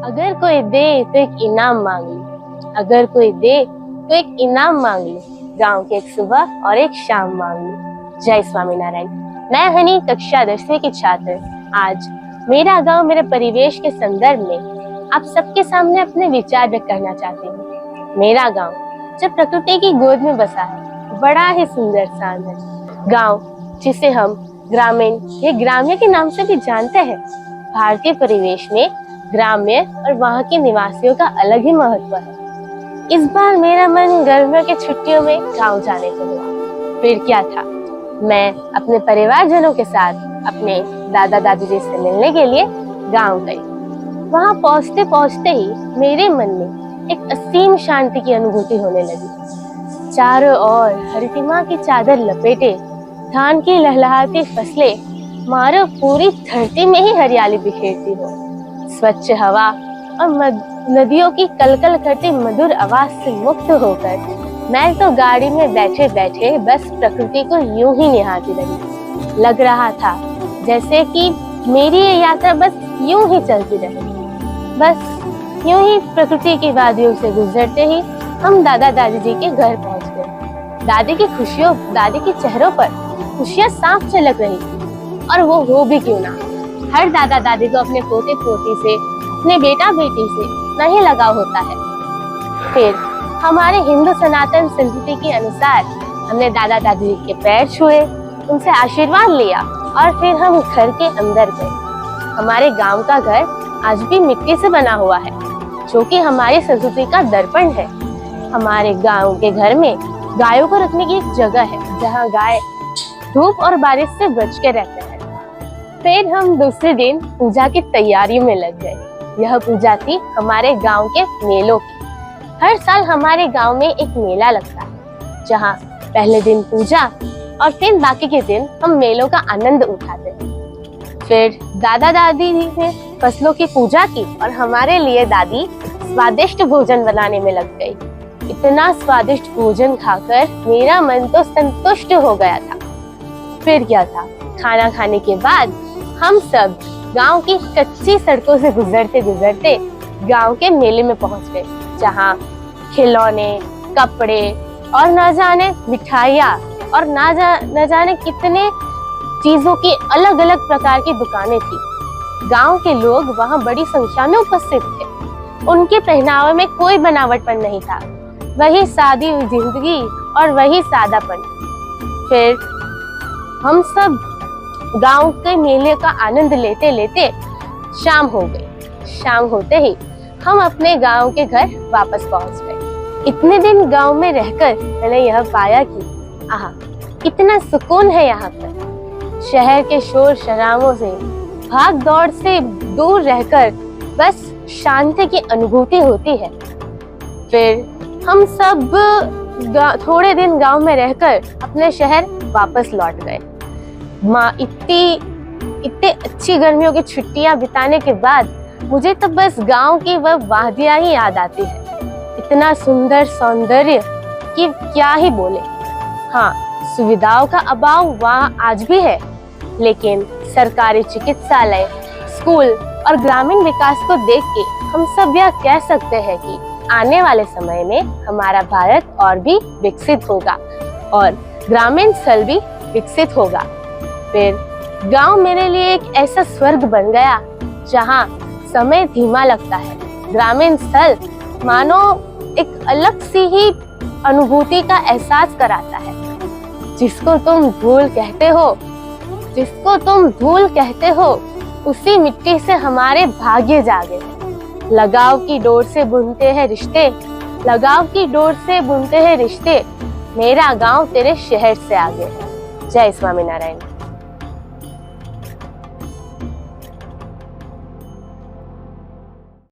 अगर कोई दे तो एक इनाम मांग लो, अगर कोई दे तो एक इनाम मांग लो, गांव की एक सुबह और एक शाम मांग लो। जय स्वामीनारायण। मैं हनी, कक्षा 10वीं की छात्र। आज मेरा गांव मेरे परिवेश के संदर्भ में आप सबके सामने अपने विचार व्यक्त करना चाहती हूँ। मेरा गांव जो प्रकृति की गोद में बसा है, बड़ा ही सुंदर स्थान है। गांव जिसे हम ग्रामीण या ग्राम्य के नाम से भी जानते हैं। भारतीय परिवेश में ग्राम्य और वहाँ के निवासियों का अलग ही महत्व है। इस बार मेरा मन गर्मियों की छुट्टियों में गांव जाने को हुआ। फिर क्या था, मैं अपने परिवारजनों के साथ अपने दादा दादी जी से मिलने के लिए गांव गई। वहां पहुंचते पहुंचते ही मेरे मन में एक असीम शांति की अनुभूति होने लगी। चारों ओर हरितिमा की चादर लपेटे धान की लहलहाती फसलें मानो पूरी धरती में ही हरियाली बिखेरती हो। स्वच्छ हवा और नदियों की कलकल करती मधुर आवाज से मुक्त होकर मैं तो गाड़ी में बैठे बैठे बस प्रकृति को यूं ही निहारती रही। लग रहा था जैसे कि मेरी ये यात्रा बस यूं ही चलती रहे। बस यूं ही प्रकृति की वादियों से गुजरते ही हम दादा दादी जी के घर पहुंच गए। दादी के चेहरों पर खुशियां साफ झलक रही थी, और वो हो भी क्यों ना। हर दादा दादी को अपने पोते पोती से, अपने बेटा बेटी से नहीं लगाव होता है। फिर हमारे हिंदू सनातन संस्कृति के अनुसार हमने दादा दादी जी के पैर छुए, उनसे आशीर्वाद लिया और फिर हम घर के अंदर गए। हमारे गांव का घर आज भी मिट्टी से बना हुआ है, जो कि हमारी संस्कृति का दर्पण है। हमारे गांव के घर में गायों को रखने की एक जगह है, जहाँ गाय धूप और बारिश से बच के रहते हैं। फिर हम दूसरे दिन पूजा की तैयारियों में लग गए। यह पूजा थी हमारे गांव के मेलों की। हर साल हमारे गांव में एक मेला लगता है, जहां पहले दिन पूजा और फिर बाकी के दिन हम मेलों का आनंद उठाते हैं। फिर दादा दादी ने फसलों की पूजा की और हमारे लिए दादी स्वादिष्ट भोजन बनाने में लग गई। इतना स्वादिष्ट भोजन खाकर मेरा मन तो संतुष्ट हो गया था। फिर क्या था, खाना खाने के बाद हम सब गांव की कच्ची सड़कों से गुजरते गुजरते गांव के मेले में पहुंच गए, जहां खिलौने, कपड़े और न जाने मिठाइयाँ और न जाने कितने चीजों की अलग अलग प्रकार की दुकानें थी। गांव के लोग वहां बड़ी संख्या में उपस्थित थे। उनके पहनावे में कोई बनावटपन नहीं था, वही सादी जिंदगी और वही सादापन। फिर हम सब गांव के मेले का आनंद लेते लेते शाम हो गई। शाम होते ही हम अपने गांव के घर वापस पहुंच गए। इतने दिन गांव में रहकर मैंने यह पाया कि आहा, कितना सुकून है यहाँ पर। शहर के शोर शराबों से, भाग दौड़ से दूर रहकर बस शांति की अनुभूति होती है। फिर हम सब थोड़े दिन गांव में रहकर अपने शहर वापस लौट गए। इतने अच्छी गर्मियों की छुट्टियां बिताने के बाद मुझे तो बस गांव की वह वादियां ही याद आती है। इतना सुंदर सौंदर्य कि क्या ही बोले। हाँ, सुविधाओं का अभाव वहाँ आज भी है, लेकिन सरकारी चिकित्सालय, स्कूल और ग्रामीण विकास को देख के हम सब यह कह सकते हैं कि आने वाले समय में हमारा भारत और भी विकसित होगा और ग्रामीण स्थल भी विकसित होगा। फिर गांव मेरे लिए एक ऐसा स्वर्ग बन गया जहां समय धीमा लगता है। ग्रामीण स्थल मानो एक अलग सी ही अनुभूति का एहसास कराता है। जिसको तुम धूल कहते हो उसी मिट्टी से हमारे भाग्य जागे हैं। लगाव की डोर से बुनते हैं रिश्ते। मेरा गांव तेरे शहर से आगे है। जय स्वामीनारायण।